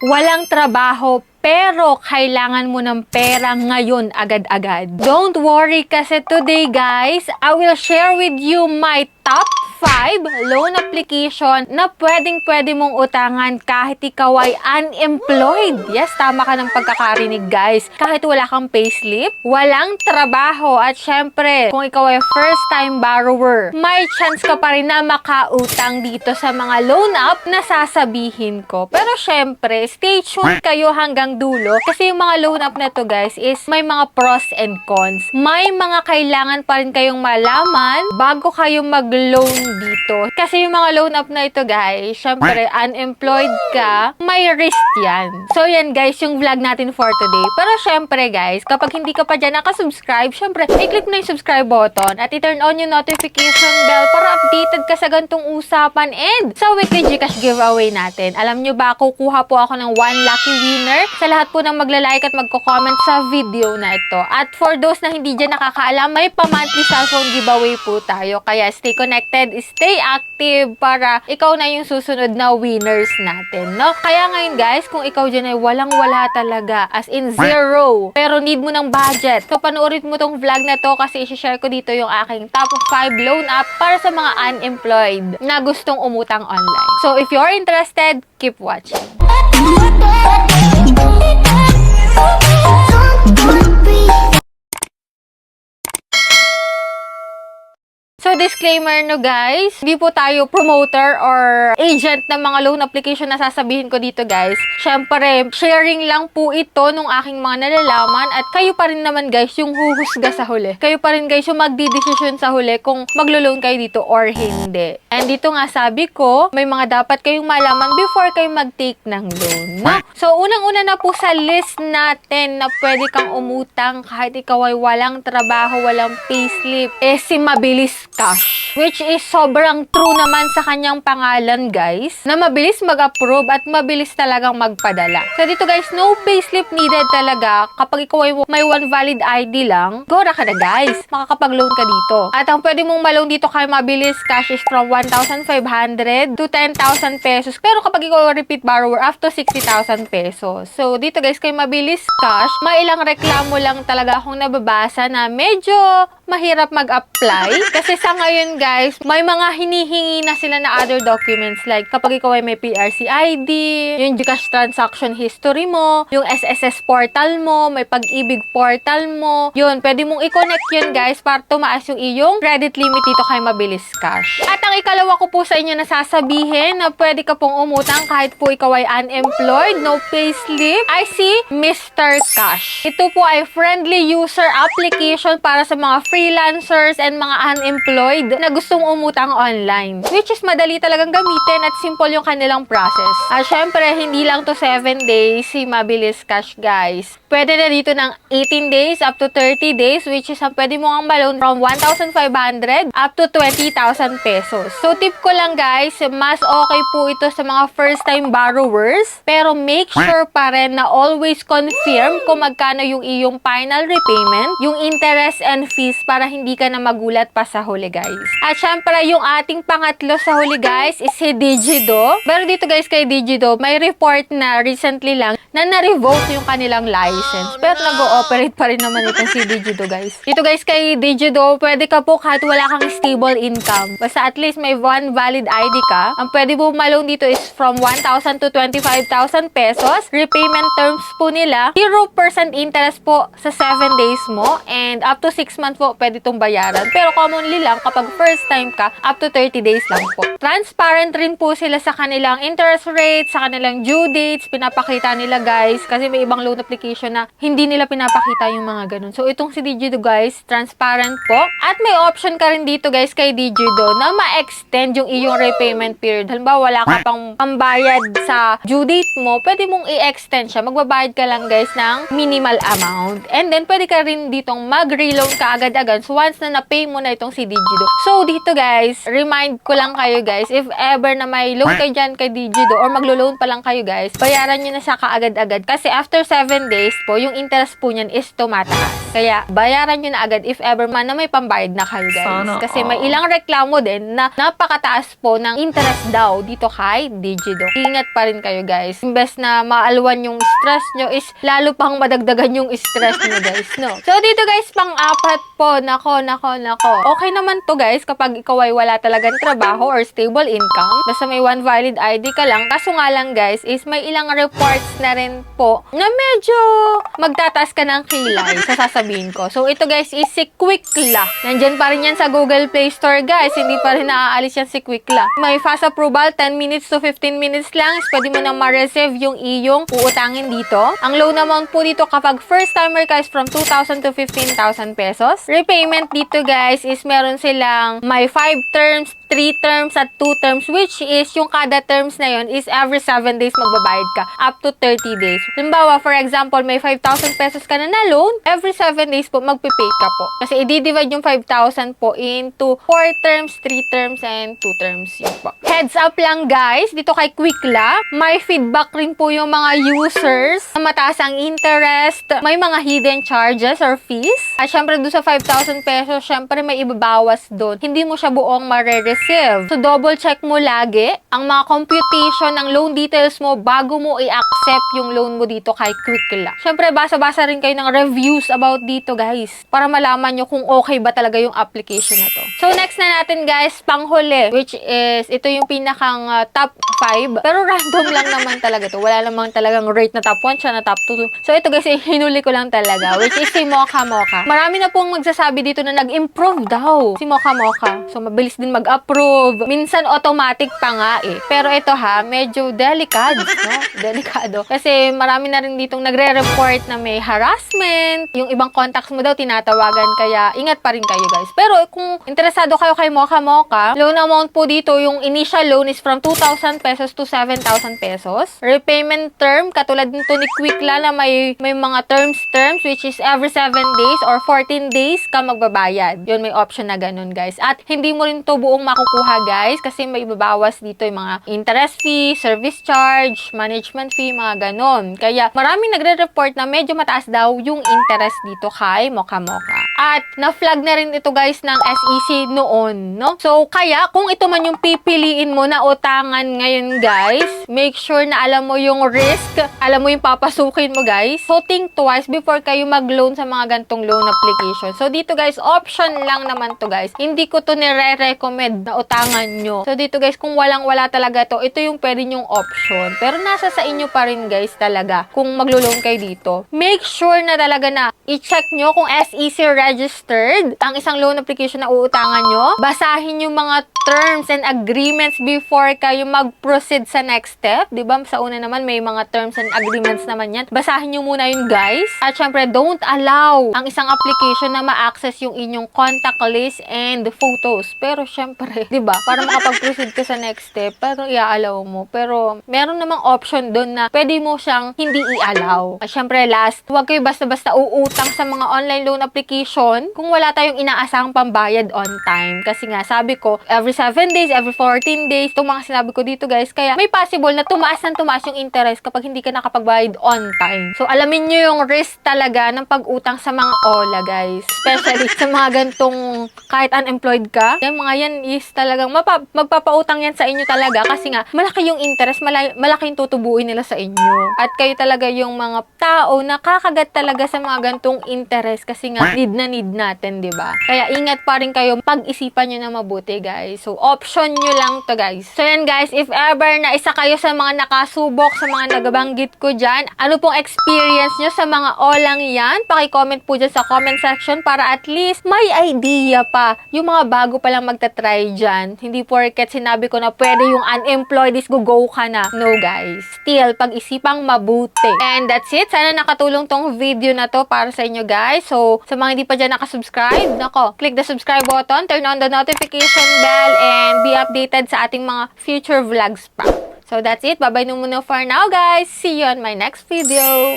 Walang trabaho pero kailangan mo ng pera ngayon agad-agad. Don't worry kasi today guys, I will share with you my top 5 loan application na pwedeng-pwede mong utangan kahit ikaw ay unemployed. Yes, tama ka ng pagkakarinig guys. Kahit wala kang payslip, walang trabaho at syempre, kung ikaw ay first-time borrower, may chance ka pa rin na makautang dito sa mga loan app na sasabihin ko. Pero syempre, stay tuned kayo hanggang dulo kasi yung mga loan app na to guys is may mga pros and cons. May mga kailangan pa rin kayong malaman bago kayo mag-loan dito. Kasi yung mga loan app na ito guys, syempre unemployed ka, may risk yan. So yan guys, yung vlog natin for today. Pero syempre guys, kapag hindi ka pa dyan nakasubscribe, syempre i-click mo na yung subscribe button at i-turn on yung notification bell para updated ka sa gantong usapan and sa weekly Gcash giveaway natin. Alam nyo ba, kukuha po ako ng 1 lucky winner sa lahat po ng magla-like at magko-comment sa video na ito. At for those na hindi dyan nakakaalam, may pa-monthly cellphone giveaway po tayo. Kaya stay connected, stay active para ikaw na yung susunod na winners natin, no? Kaya ngayon guys, kung ikaw dyan ay walang-wala talaga, as in zero, pero need mo ng budget, so panoorin mo tong vlog na to kasi i-share ko dito yung aking top 5 loan app para sa mga unemployed na gustong umutang online. So if you're interested, keep watching. So, disclaimer no guys, hindi po tayo promoter or agent ng mga loan application na sasabihin ko dito guys. Syempre, sharing lang po ito nung aking mga nalalaman at kayo pa rin naman guys yung huhusga sa huli. Kayo pa rin guys yung magdidesisyon sa huli kung maglo-loan kayo dito or hindi. And dito nga sabi ko, may mga dapat kayong malaman before kayo mag-take ng loan. No? So, unang-una na po sa list natin na pwede kang umutang kahit ikaw ay walang trabaho, walang payslip, si Mabilis Cash, which is sobrang true naman sa kanyang pangalan guys, na mabilis mag-approve at mabilis talagang magpadala. So dito guys, no payslip needed talaga. Kapag ikaw ay may one valid ID lang, gora ka na guys, makakapag-loan ka dito. At ang pwede mong ma-loan dito kay Mabilis Cash is from 1,500 to 10,000 pesos. Pero kapag ikaw ay repeat borrower, up to 60,000 pesos. So dito guys, kay Mabilis Cash, may ilang reklamo lang talaga akong nababasa na medyo mahirap mag-apply. Kasi sa ngayon guys, may mga hinihingi na sila na other documents like kapag ikaw ay may PRC ID, yung Gcash transaction history mo, yung SSS portal mo, may pag-ibig portal mo. Yun, pwede mong i-connect yun guys para tumaas yung iyong credit limit dito kay Mabilis Cash. At ang ikalawa ko po sa inyo na sasabihin na pwede ka pong umutang kahit po ikaw ay unemployed, no payslip, ay si Mr. Cash. Ito po ay friendly user application para sa mga freelancers and mga unemployed na gustong umutang online. Which is madali talagang gamitin at simple yung kanilang process. At syempre, hindi lang to 7 days si Mabilis Cash guys. Pwede na dito ng 18 days up to 30 days which is pwede mo ang balon from 1,500 up to 20,000 pesos. So tip ko lang guys, mas okay po ito sa mga first time borrowers pero make sure pa rin na always confirm kung magkano yung iyong final repayment, yung interest and fees para hindi ka na magulat pa sa huli guys. At syempre yung ating pangatlo sa huli guys is si Digido. Pero dito guys kay Digido, may report na recently lang na na-revoke yung kanilang license. Pero nag-ooperate pa rin naman itong si Digido guys. Dito guys kay Digido, pwede ka po kahit wala kang stable income. Basta at least may one valid ID ka. Ang pwede mo ma-loan dito is from 1,000 to 25,000 pesos. Repayment terms po nila, 0% interest po sa 7 days mo and up to 6 months po pwede itong bayaran. Pero commonly lang kapag first time ka, up to 30 days lang po. Transparent rin po sila sa kanilang interest rate, sa kanilang due dates, pinapakita nila guys. Kasi may ibang loan application na hindi nila pinapakita yung mga ganun. So itong si Digido guys, transparent po. At may option ka rin dito guys kay Digido na ma-extend yung iyong repayment period. Halimbawa wala ka pang pambayad sa due date mo, pwede mong i-extend siya. Magbabayad ka lang guys ng minimal amount. And then pwede ka rin ditong mag-reloan ka agad-agad. So once na na-pay mo na itong si Digido. So dito guys, remind ko lang kayo guys, if ever na may loan kayo dyan kay Digido or maglo-loan pa lang kayo guys, bayaran nyo na siya kaagad agad. Kasi after 7 days po, yung interest po niyan is tumataas. Kaya, bayaran nyo na agad if ever man na may pambayad na kayo, guys. Kasi may ilang reklamo din na napakataas po ng interest daw dito kay Digidoc. Ingat pa rin kayo, guys. Imbes na maalwan yung stress nyo is lalo pang madagdagan yung stress nyo, guys, no? So, dito, guys, pang-apat po. Nako. Okay naman to, guys, kapag ikaw ay wala talagang trabaho or stable income. Basta may one valid ID ka lang. Kaso nga lang, guys, is may ilang reports na rin po na medyo magtataas ka ng kilay sa sasabihin ko. So, ito, guys, is si Quickla. Nandyan pa rin yan sa Google Play Store, guys. Hindi pa rin naaalis yan si Quickla. May fast approval, 10 minutes to 15 minutes lang. Pwede mo nang ma-receive yung iyong uutangin dito. Ang loan amount po dito kapag first timer ka is from 2,000 to 15,000 pesos. Repayment dito, guys, is meron silang may 5 terms, 3 terms, at 2 terms, which is yung kada terms na yon is every 7 days magbabayad ka up to 30 days. Halimbawa, for example, may 5,000 pesos ka na loan, every 7 days po magpipay ka po. Kasi i-divide yung 5,000 po into 4 terms, 3 terms, and 2 terms. Yun po. Heads up lang, guys, dito kay Quickla, may feedback rin po yung mga users na mataas ang interest, may mga hidden charges or fees. At syempre, doon sa 5,000 pesos, syempre may ibabawas doon. Hindi mo siya buong ma-receive. So, double check mo lagi ang mga computation ng loan details mo bago mo i-accept yung loan mo dito kay Quickla. Syempre, basa-basa rin kayo ng reviews about dito, guys, para malaman nyo kung okay ba talaga yung application na to. So, next na natin, guys, panghuli, which is, ito yung pinakang top 5. Pero random lang naman talaga to. Wala namang talagang rate na top 1 siya na top 2. So, ito, guys, hinuli ko lang talaga, which is si Mocha Mocha. Marami na pong magsasabi dito na nag-improve daw si Mocha Mocha. So, mabilis din mag-approve. Minsan, automatic pa nga eh. Pero ito ha, medyo delicado, no? Delikado. Kasi marami na rin ditong nagre-report na may harassment. Yung ibang contacts mo daw tinatawagan. Kaya, ingat pa rin kayo, guys. Pero kung interesado kayo kay Mocha Mocha, loan amount po dito, yung initial loan is from 2,000 pesos to 7,000 pesos. Repayment term, katulad nito ni Quickla na may mga terms, which is every 7 days or 14 days ka magbabayad. Yun, may option na ganun, guys. At hindi mo rin to buong makukuha, guys, kasi may ibabawas dito yung mga interest fee, service charge, management fee, mga ganun. Kaya maraming nagre-report na medyo mataas daw yung interest dito kay Mocha Mocha. At na-flag na rin ito, guys, ng SEC noon, no? So, kaya kung ito man yung pipiliin mo na utangan ngayon, guys, make sure na alam mo yung risk, alam mo yung papasukin mo, guys. So, think twice before kayo mag-loan sa mga gantong loan application. So, dito, guys, option lang naman to, guys. Hindi ko to nire-recommend na utangan nyo. So, dito, guys, kung walang-wala talaga to, ito yung pwede nyong option. Pero nasa sa inyo pa rin, guys, talaga. Kung maglo-loan kayo dito, make sure na talaga na i-check nyo kung SEC registered ang isang loan application na uutangan nyo. Basahin yung mga terms and agreements before kayo mag-proceed sa next step. Diba? Sa una naman, may mga terms and agreements naman yan. Basahin nyo muna yun, guys. At syempre, don't allow ang isang application na ma-access yung inyong contact list and photos. Pero syempre, diba? Para makapag-proceed ka sa next step, pero i-allow mo. Pero meron namang option doon na pwede mo siyang hindi i-allow. At syempre, last, huwag kayo basta-basta uutang sa mga online loan application kung wala tayong inaasahang pambayad on time. Kasi nga, sabi ko, every 7 days, every 14 days, itong mga sinabi ko dito, guys, kaya may possible na tumaas yung interest kapag hindi ka nakapagbayad on time. So, alamin nyo yung risk talaga ng pag-utang sa mga OLA, guys. Especially sa mga gantong kahit unemployed ka. Yung mga yan is talagang magpapautang yan sa inyo talaga kasi nga, malaki yung interest, malaki yung tutubuin nila sa inyo. At kayo talaga yung mga tao na kakagat talaga sa mga gantong interest kasi nga, need natin, diba? Kaya ingat pa rin kayo, pag-isipan nyo na mabuti, guys. So, option nyo lang to, guys. So, yan, guys, if ever na isa kayo sa mga nakasubok, sa mga nagabanggit ko dyan, ano pong experience nyo sa mga olang yan? Paki-comment po dyan sa comment section para at least may idea pa yung mga bago pa lang magta-try dyan. Hindi porket sinabi ko na pwede yung unemployed is go ka na. No, guys. Still, pag-isipang mabuti. And that's it. Sana nakatulong tong video na to para sa inyo, guys. So, sa mga hindi pa dyan nakasubscribe, nako, click the subscribe button, turn on the notification bell, and be updated sa ating mga future vlogs pa. So, that's it. Bye-bye na muna for now, guys. See you on my next video.